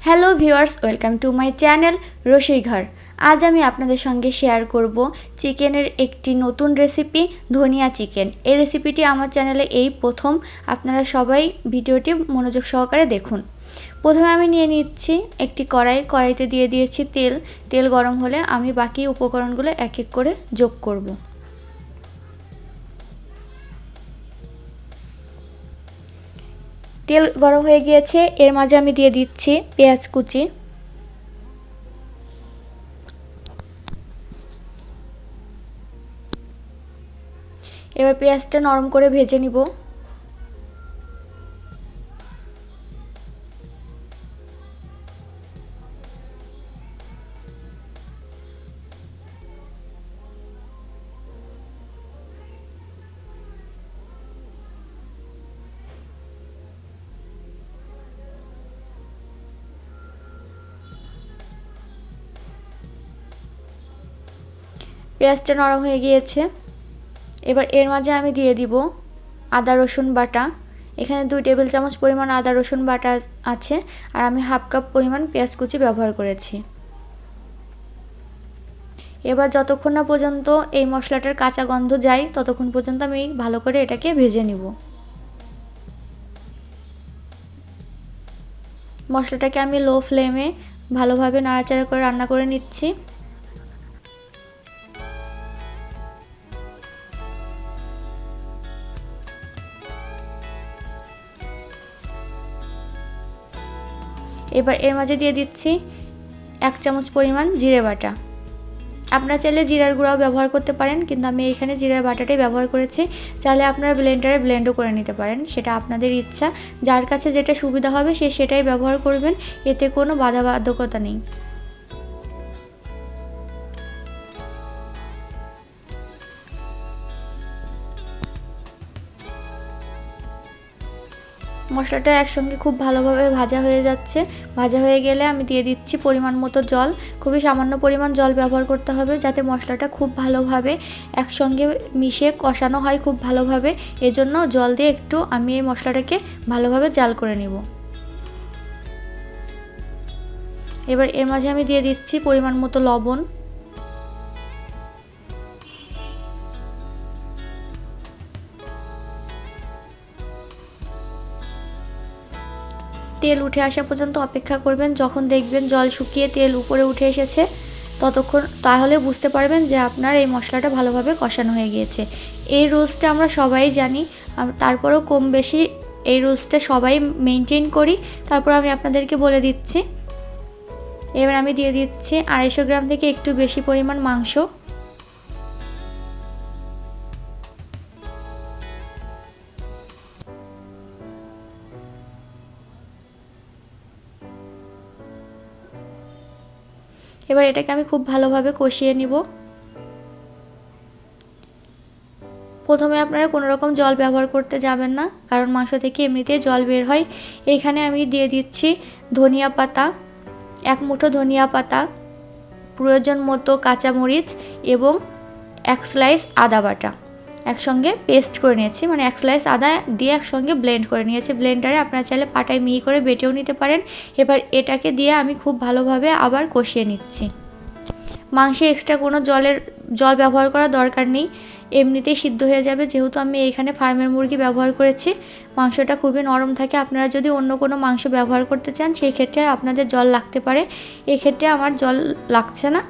Hello viewers, welcome to my channel রসই ঘর। আজ আমি আপনাদের সঙ্গে শেয়ার করব চিকেনের একটি নতুন রেসিপি, ধনিয়া চিকেন। এই রেসিপিটি আমার চ্যানেলে এই প্রথম। আপনারা সবাই ভিডিওটি মনোযোগ সহকারে দেখুন। প্রথমে আমি নিয়ে নিচ্ছি একটি কড়াইতে দিয়ে দিয়েছি তেল গরম হলে আমি বাকি উপকরণগুলো এক এক করে যোগ করব। তেল গরম হয়ে গিয়েছে, এর মাঝে আমি দিয়ে দিচ্ছি পেঁয়াজ কুচি। এবার পেঁয়াজটা নরম করে ভেজে নিব। পেঁয়াজটা নরম হয়ে গিয়েছে, এবার এর মাঝে আমি দিয়ে দিব আদা রসুন বাটা। এখানে 2 টেবিল চামচ পরিমাণ আদা রসুন বাটা আছে, আর আমি হাফ কাপ পরিমাণ পেঁয়াজ কুচি ব্যবহার করেছি। এবার যতক্ষণ না পর্যন্ত এই মশলাটার কাঁচা গন্ধ যায় ততক্ষণ পর্যন্ত আমি ভালো করে এটাকে ভেজে নিব। মশলাটাকে আমি লো ফ্লেমে ভালোভাবে নাড়াচাড়া করে রান্না করে নিচ্ছি। এবার এর মাঝে দিয়ে দিচ্ছি 1 চামচ পরিমাণ জিরে বাটা। আপনারা চাইলে জিরার গুঁড়াও ব্যবহার করতে পারেন, কিন্তু আমি এখানে জিরার বাটাটাই ব্যবহার করেছি। চাইলে আপনারা ব্লেন্ডারে ব্লেন্ডও করে নিতে পারেন, সেটা আপনাদের ইচ্ছা। যার কাছে যেটা সুবিধা হবে সে সেটাই ব্যবহার করবেন, এতে কোনো বাধ্যবাধকতা নেই। মশলাটা একসঙ্গে খুব ভালোভাবে ভাজা হয়ে যাচ্ছে। ভাজা হয়ে গেলে আমি দিয়ে দিচ্ছি পরিমাণ মতো জল। খুবই সামান্য পরিমাণ জল ব্যবহার করতে হবে, যাতে মশলাটা খুব ভালোভাবে একসঙ্গে মিশে কষানো হয় খুব ভালোভাবে। এজন্য জল দিয়ে একটু আমি এই মশলাটাকে ভালোভাবে জাল করে নিব। এবার এর মাঝে আমি দিয়ে দিচ্ছি পরিমাণ মতো লবণ। তেল উঠে আসা পর্যন্ত অপেক্ষা করবেন। যখন দেখবেন জল শুকিয়ে তেল উপরে উঠে এসেছে ততক্ষণ, তাহলে বুঝতে পারবেন যে আপনার এই মশলাটা ভালোভাবে কষানো হয়ে গিয়েছে। এই রুলসটা আমরা সবাই জানি, তারপরেও কম বেশি এই রুলসটা সবাই মেনটেন করি। তারপর আমি আপনাদেরকে বলে দিচ্ছি। এবার আমি দিয়ে দিচ্ছি 250 গ্রাম থেকে একটু বেশি পরিমাণ মাংস। এবার এটাকে আমি খুব ভালোভাবে কষিয়ে নিব। প্রথমে আপনারা কোনো রকম জল ব্যবহার করতে যাবেন না, কারণ মাংস থেকে এমনিতেই জল বের হয়। এইখানে আমি দিয়ে দিচ্ছি ধনিয়া পাতা, 1 মুঠো ধনিয়া পাতা, প্রয়োজন মতো কাঁচামরিচ এবং 1 স্লাইস আদা বাটা একসঙ্গে পেস্ট করে নিয়েছি। মানে 1 স্লাইস আদা দিয়ে একসঙ্গে ব্লেন্ড করে নিয়েছি ব্লেন্ডারে। আপনারা চাইলে পাটায় মিহি করে বেটেও নিতে পারেন। এবার এটাকে দিয়ে আমি খুব ভালোভাবে আবার কষিয়ে নিচ্ছি। মাংসে এক্সট্রা কোনো জল ব্যবহার করার দরকার নেই, এমনিতেই সিদ্ধ হয়ে যাবে। যেহেতু আমি এখানে ফার্মের মুরগি ব্যবহার করেছি, মাংসটা খুবই নরম থাকে। আপনারা যদি অন্য কোনো মাংস ব্যবহার করতে চান সেই ক্ষেত্রে আপনাদের জল লাগতে পারে, এক্ষেত্রে আমার জল লাগছে না।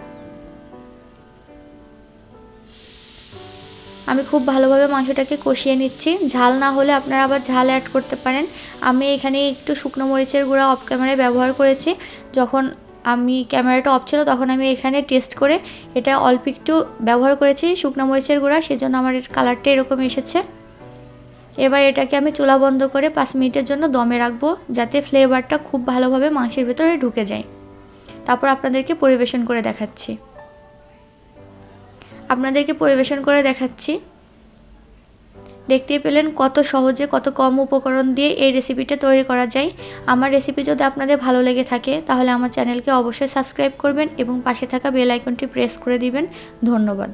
আমি খুব ভালোভাবে মাংসটাকে কষিয়ে নিচ্ছি। ঝাল না হলে আপনারা আবার ঝাল অ্যাড করতে পারেন। আমি এখানে একটু শুকনো মরিচের গুঁড়া অফ ক্যামেরায় ব্যবহার করেছি। যখন আমি ক্যামেরাটা অফ ছিল তখন আমি এখানে টেস্ট করে এটা অল্প একটু ব্যবহার করেছি শুকনো মরিচের গুঁড়া, সেজন্য আমার কালারটা এরকম এসেছে। এবার এটাকে আমি চুলা বন্ধ করে 5 মিনিটের জন্য দমে রাখবো, যাতে ফ্লেভারটা খুব ভালোভাবে মাংসের ভেতরে ঢুকে যায়। তারপর আপনাদেরকে পরিবেশন করে দেখাচ্ছি। দেখতেই পেলেন কত সহজে, কত কম উপকরণ দিয়ে এই রেসিপিটা তৈরি করা যায়। আমার রেসিপি যদি আপনাদের ভালো লেগে থাকে তাহলে আমার চ্যানেলকে অবশ্যই সাবস্ক্রাইব করবেন এবং পাশে থাকা বেল আইকনটি প্রেস করে দিবেন। ধন্যবাদ।